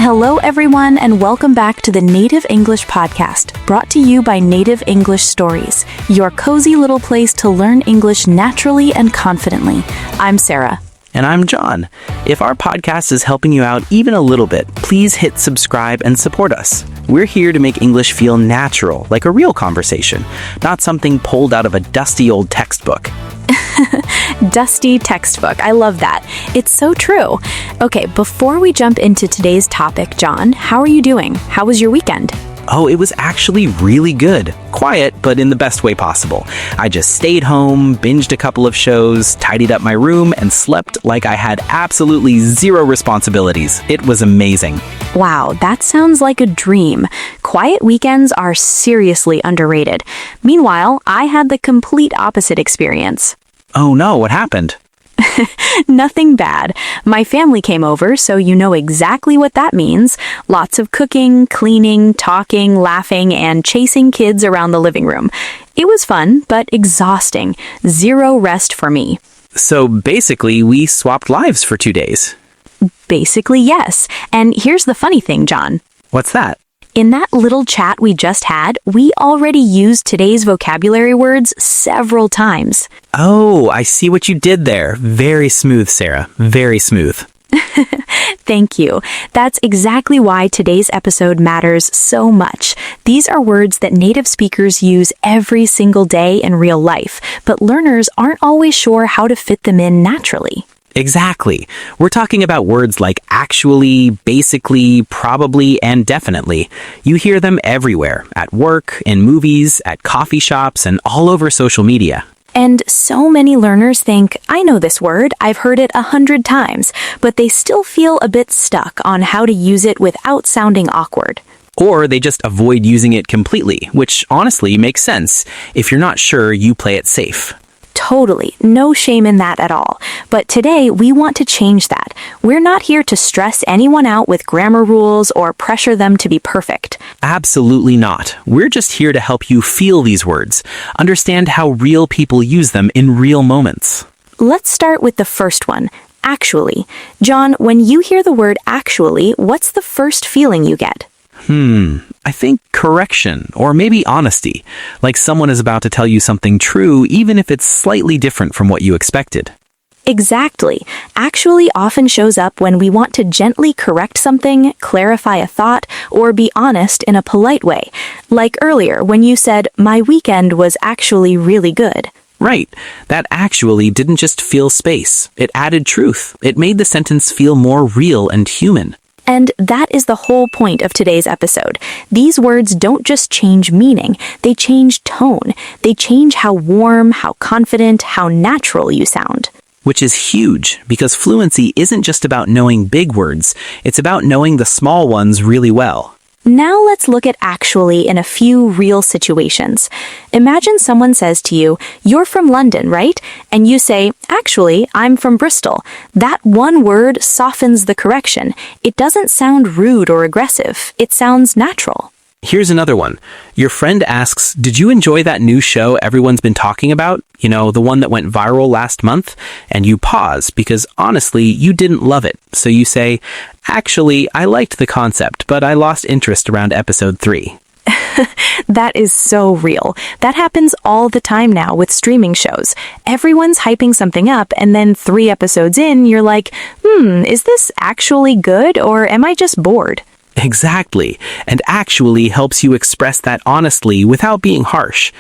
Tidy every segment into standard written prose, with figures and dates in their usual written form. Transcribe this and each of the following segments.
Hello, everyone, and welcome back to the Native English Podcast, brought to you by Native English Stories, your cozy little place to learn English naturally and confidently. I'm Sarah. And I'm John. If our podcast is helping you out even a little bit, please hit subscribe and support us. We're here to make English feel natural, like a real conversation, not something pulled out of a dusty old textbook. Dusty textbook. I love that. It's so true. Okay, before we jump into today's topic, John, how are you doing? How was your weekend? Oh, it was actually really good. Quiet, but in the best way possible. I just stayed home, binged a couple of shows, tidied up my room, and slept like I had absolutely zero responsibilities. It was amazing. Wow, that sounds like a dream. Quiet weekends are seriously underrated. Meanwhile, I had the complete opposite experience. Oh no, what happened? Nothing bad. My family came over, so you know exactly what that means. Lots of cooking, cleaning, talking, laughing, and chasing kids around the living room. It was fun, but exhausting. Zero rest for me. So basically, we swapped lives for 2 days. Basically, yes. And here's the funny thing, John. What's that? In that little chat we just had, we already used today's vocabulary words several times. Oh, I see what you did there. Very smooth, Sarah. Very smooth. Thank you. That's exactly why today's episode matters so much. These are words that native speakers use every single day in real life, but learners aren't always sure how to fit them in naturally. Exactly. We're talking about words like actually, basically, probably, and definitely. You hear them everywhere, at work, in movies, at coffee shops, and all over social media. And so many learners think, I know this word, I've heard it 100 times, but they still feel a bit stuck on how to use it without sounding awkward. Or they just avoid using it completely, which honestly makes sense. If you're not sure, you play it safe. Totally. No shame in that at all. But today, we want to change that. We're not here to stress anyone out with grammar rules or pressure them to be perfect. Absolutely not. We're just here to help you feel these words, understand how real people use them in real moments. Let's start with the first one, actually. John, when you hear the word actually, what's the first feeling you get? I think correction, or maybe honesty, like someone is about to tell you something true even if it's slightly different from what you expected. Exactly. Actually often shows up when we want to gently correct something, clarify a thought, or be honest in a polite way. Like earlier when you said, my weekend was actually really good. Right. That actually didn't just fill space. It added truth. It made the sentence feel more real and human. And that is the whole point of today's episode. These words don't just change meaning, they change tone. They change how warm, how confident, how natural you sound. Which is huge, because fluency isn't just about knowing big words, it's about knowing the small ones really well. Now let's look at actually in a few real situations. Imagine someone says to you, you're from London, right? And you say, actually, I'm from Bristol. That one word softens the correction. It doesn't sound rude or aggressive. It sounds natural. Here's another one. Your friend asks, did you enjoy that new show everyone's been talking about? You know, the one that went viral last month? And you pause because honestly, you didn't love it. So you say, actually, I liked the concept, but I lost interest around episode 3. That is so real. That happens all the time now with streaming shows. Everyone's hyping something up, and then 3 episodes in, you're like, is this actually good, or am I just bored? Exactly, and actually helps you express that honestly without being harsh.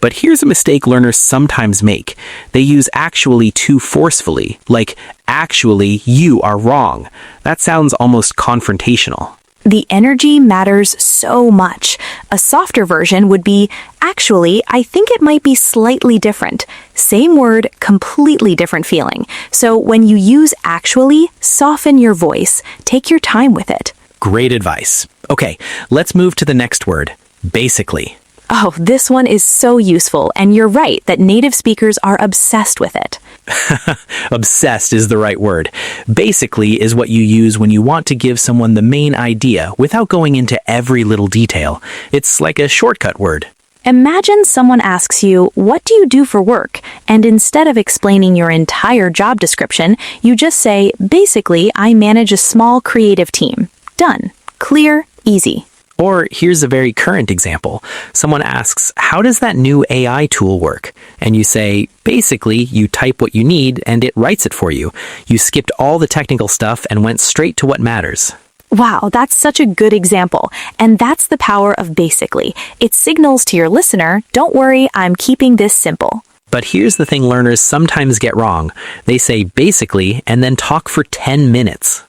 But here's a mistake learners sometimes make. They use actually too forcefully, like, actually, you are wrong. That sounds almost confrontational. The energy matters so much. A softer version would be, actually, I think it might be slightly different. Same word, completely different feeling. So when you use actually, soften your voice. Take your time with it. Great advice. Okay, let's move to the next word, basically. Oh, this one is so useful, and you're right that native speakers are obsessed with it. Obsessed is the right word. Basically is what you use when you want to give someone the main idea without going into every little detail. It's like a shortcut word. Imagine someone asks you, what do you do for work? And instead of explaining your entire job description, you just say, basically, I manage a small creative team. Done. Clear, easy. Or here's a very current example. Someone asks, how does that new AI tool work? And you say, basically, you type what you need and it writes it for you. You skipped all the technical stuff and went straight to what matters. Wow, that's such a good example. And that's the power of basically. It signals to your listener, don't worry, I'm keeping this simple. But here's the thing learners sometimes get wrong. They say basically and then talk for 10 minutes.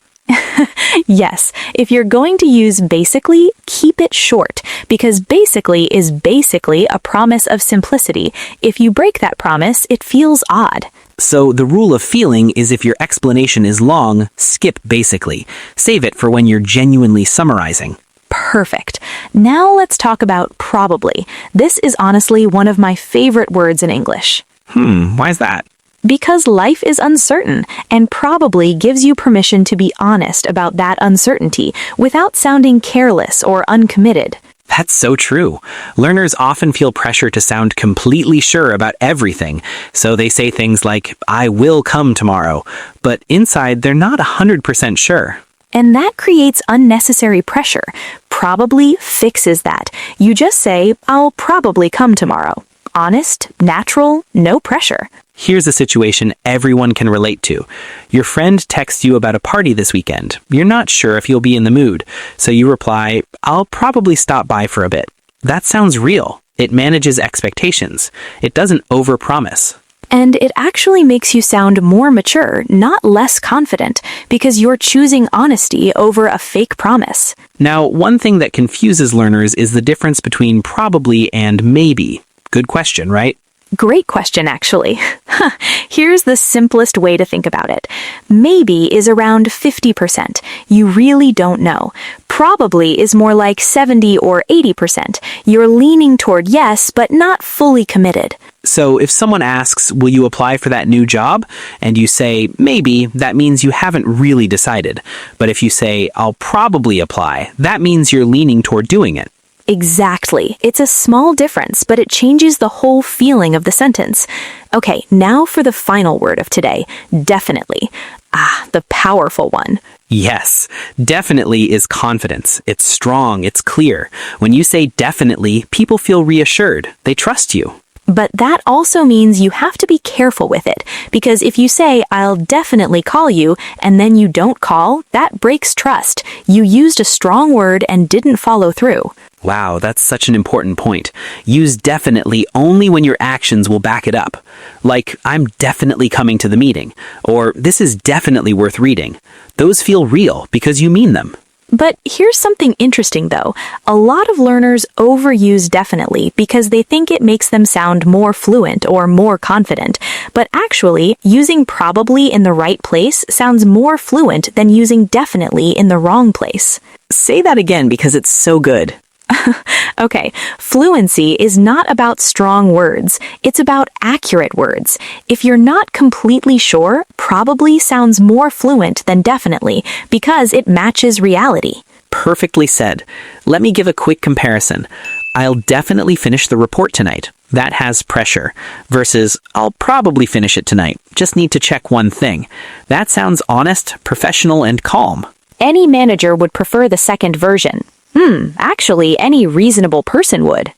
Yes, if you're going to use basically, keep it short, because basically is basically a promise of simplicity. If you break that promise, it feels odd. So the rule of feeling is if your explanation is long, skip basically. Save it for when you're genuinely summarizing. Perfect. Now let's talk about probably. This is honestly one of my favorite words in English. Why is that? Because life is uncertain, and probably gives you permission to be honest about that uncertainty without sounding careless or uncommitted. That's so true. Learners often feel pressure to sound completely sure about everything, so they say things like, I will come tomorrow, but inside they're not 100% sure. And that creates unnecessary pressure. Probably fixes that. You just say, I'll probably come tomorrow. Honest, natural, no pressure. Here's a situation everyone can relate to. Your friend texts you about a party this weekend. You're not sure if you'll be in the mood, so you reply, I'll probably stop by for a bit. That sounds real. It manages expectations. It doesn't overpromise. And it actually makes you sound more mature, not less confident, because you're choosing honesty over a fake promise. Now, one thing that confuses learners is the difference between probably and maybe. Good question, right? Great question, actually. Here's the simplest way to think about it. Maybe is around 50%. You really don't know. Probably is more like 70 or 80%. You're leaning toward yes, but not fully committed. So if someone asks, will you apply for that new job? And you say, maybe, that means you haven't really decided. But if you say, I'll probably apply, that means you're leaning toward doing it. Exactly. It's a small difference, but it changes the whole feeling of the sentence. Okay, now for the final word of today. Definitely. The powerful one. Yes, definitely is confidence. It's strong, it's clear. When you say definitely, people feel reassured. They trust you. But that also means you have to be careful with it, because if you say, I'll definitely call you, and then you don't call, that breaks trust. You used a strong word and didn't follow through. Wow, that's such an important point. Use definitely only when your actions will back it up. Like, I'm definitely coming to the meeting, or this is definitely worth reading. Those feel real because you mean them. But here's something interesting, though. A lot of learners overuse definitely because they think it makes them sound more fluent or more confident. But actually, using probably in the right place sounds more fluent than using definitely in the wrong place. Say that again because it's so good. Okay, fluency is not about strong words. It's about accurate words. If you're not completely sure, probably sounds more fluent than definitely because it matches reality. Perfectly said. Let me give a quick comparison. I'll definitely finish the report tonight. That has pressure. Versus, I'll probably finish it tonight. Just need to check one thing. That sounds honest, professional, and calm. Any manager would prefer the second version. Actually, any reasonable person would.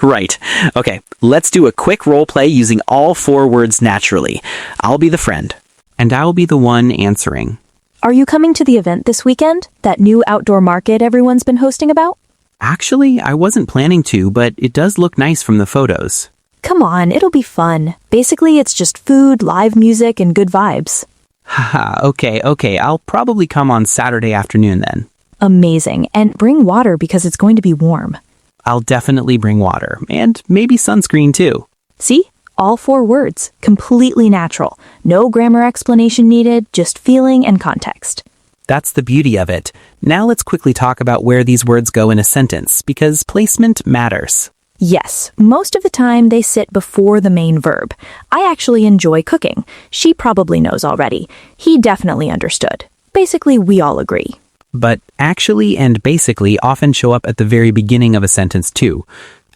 Right. Okay, let's do a quick role play using all 4 words naturally. I'll be the friend. And I'll be the one answering. Are you coming to the event this weekend? That new outdoor market everyone's been hosting about? Actually, I wasn't planning to, but it does look nice from the photos. Come on, it'll be fun. Basically, it's just food, live music, and good vibes. Haha, okay, I'll probably come on Saturday afternoon then. Amazing. And bring water because it's going to be warm. I'll definitely bring water, and maybe sunscreen too. See? All 4 words. Completely natural. No grammar explanation needed, just feeling and context. That's the beauty of it. Now let's quickly talk about where these words go in a sentence, because placement matters. Yes, most of the time they sit before the main verb. I actually enjoy cooking. She probably knows already. He definitely understood. Basically, we all agree. But actually and basically often show up at the very beginning of a sentence too.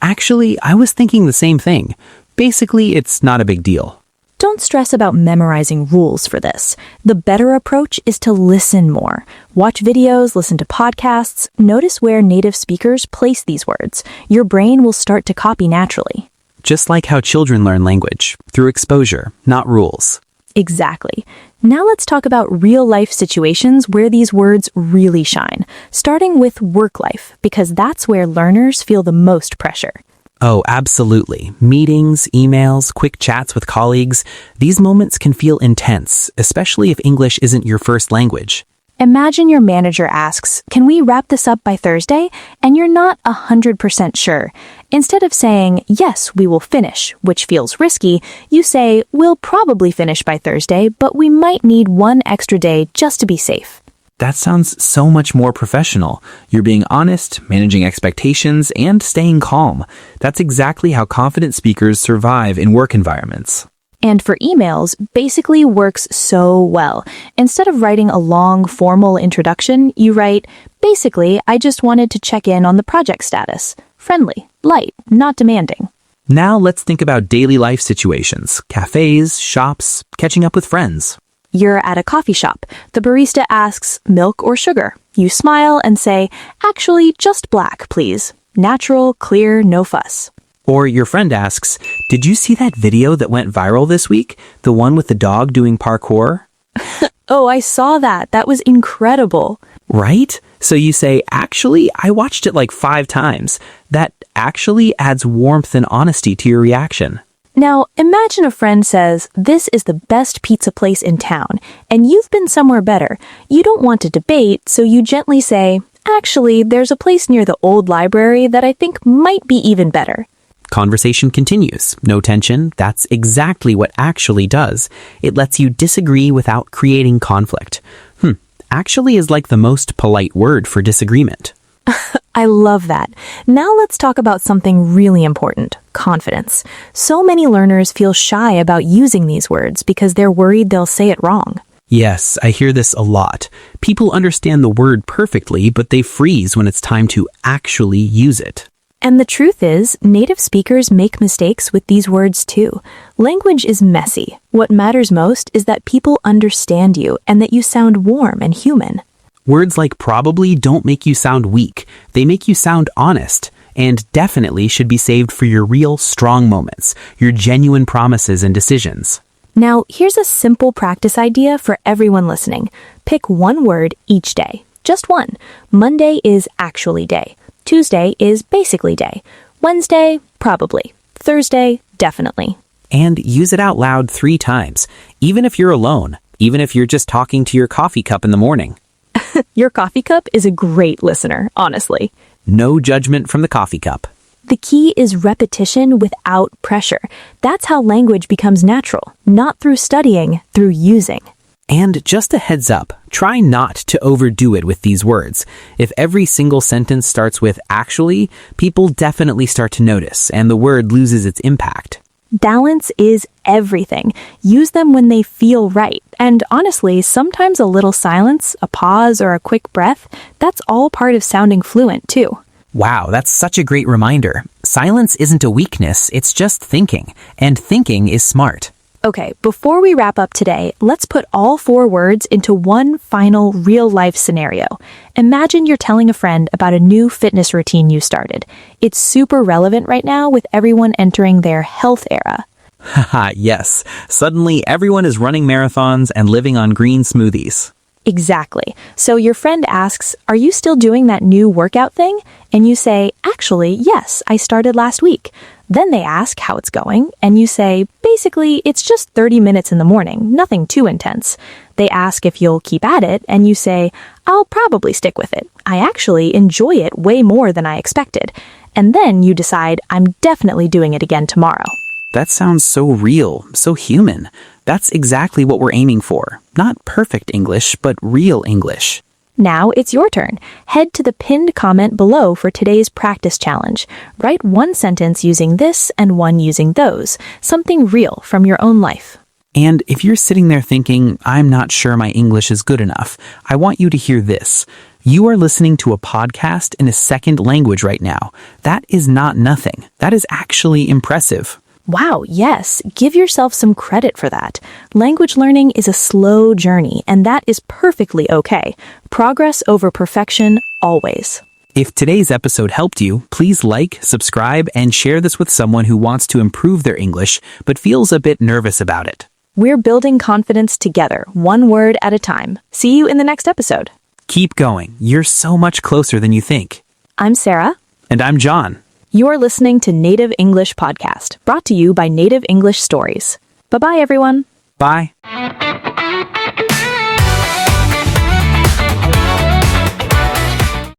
Actually, I was thinking the same thing. Basically, it's not a big deal. Don't stress about memorizing rules for this. The better approach is to listen more. Watch videos, listen to podcasts, notice where native speakers place these words. Your brain will start to copy naturally. Just like how children learn language, through exposure, not rules. Exactly. Now let's talk about real-life situations where these words really shine, starting with work life, because that's where learners feel the most pressure. Oh, absolutely. Meetings, emails, quick chats with colleagues, these moments can feel intense, especially if English isn't your first language. Imagine your manager asks, "Can we wrap this up by Thursday?" And you're not 100% sure. Instead of saying, "Yes, we will finish," which feels risky, you say, "We'll probably finish by Thursday, but we might need one extra day just to be safe." That sounds so much more professional. You're being honest, managing expectations, and staying calm. That's exactly how confident speakers survive in work environments. And for emails, basically works so well. Instead of writing a long, formal introduction, you write, "Basically, I just wanted to check in on the project status." Friendly, light, not demanding. Now let's think about daily life situations, cafes, shops, catching up with friends. You're at a coffee shop. The barista asks, "Milk or sugar?" You smile and say, "Actually, just black, please. Natural, clear, no fuss." Or your friend asks, "Did you see that video that went viral this week? The one with the dog doing parkour?" "Oh, I saw that. That was incredible." Right? So you say, "Actually, I watched it like 5 times." That actually adds warmth and honesty to your reaction. Now, imagine a friend says, "This is the best pizza place in town," and you've been somewhere better. You don't want to debate, so you gently say, "Actually, there's a place near the old library that I think might be even better." Conversation continues. No tension. That's exactly what actually does. It lets you disagree without creating conflict. Actually is like the most polite word for disagreement. I love that. Now let's talk about something really important, confidence. So many learners feel shy about using these words because they're worried they'll say it wrong. Yes, I hear this a lot. People understand the word perfectly, but they freeze when it's time to actually use it. And the truth is, native speakers make mistakes with these words too. Language is messy. What matters most is that people understand you and that you sound warm and human. Words like probably don't make you sound weak. They make you sound honest, and definitely should be saved for your real strong moments, your genuine promises and decisions. Now, here's a simple practice idea for everyone listening. Pick one word each day. Just one. Monday is actually day. Tuesday is basically day. Wednesday, probably. Thursday, definitely. And use it out loud 3 times, even if you're alone, even if you're just talking to your coffee cup in the morning. Your coffee cup is a great listener, honestly. No judgment from the coffee cup. The key is repetition without pressure. That's how language becomes natural, not through studying, through using. And just a heads up, try not to overdo it with these words. If every single sentence starts with actually, people definitely start to notice, and the word loses its impact. Balance is everything. Use them when they feel right. And honestly, sometimes a little silence, a pause, or a quick breath, that's all part of sounding fluent too. Wow, that's such a great reminder. Silence isn't a weakness, it's just thinking. And thinking is smart. Okay, before we wrap up today, let's put all 4 words into one final real-life scenario. Imagine you're telling a friend about a new fitness routine you started. It's super relevant right now with everyone entering their health era. Haha, yes. Suddenly everyone is running marathons and living on green smoothies. Exactly. So your friend asks, "Are you still doing that new workout thing?" And you say, "Actually, yes, I started last week." Then they ask how it's going, and you say, "Basically, it's just 30 minutes in the morning, nothing too intense." They ask if you'll keep at it, and you say, "I'll probably stick with it. I actually enjoy it way more than I expected." And then you decide, "I'm definitely doing it again tomorrow." That sounds so real, so human. That's exactly what we're aiming for. Not perfect English, but real English. Now it's your turn. Head to the pinned comment below for today's practice challenge. Write one sentence using this and one using those, something real from your own life. And if you're sitting there thinking, "I'm not sure my English is good enough," I want you to hear this. You are listening to a podcast in a second language right now. That is not nothing. That is actually impressive. Wow, yes, give yourself some credit for that. Language learning is a slow journey, and that is perfectly okay. Progress over perfection, always. If today's episode helped you, please like, subscribe, and share this with someone who wants to improve their English but feels a bit nervous about it. We're building confidence together, one word at a time. See you in the next episode. Keep going. You're so much closer than you think. I'm Sarah. And I'm John. You're listening to Native English Podcast, brought to you by Native English Stories. Bye-bye, everyone. Bye.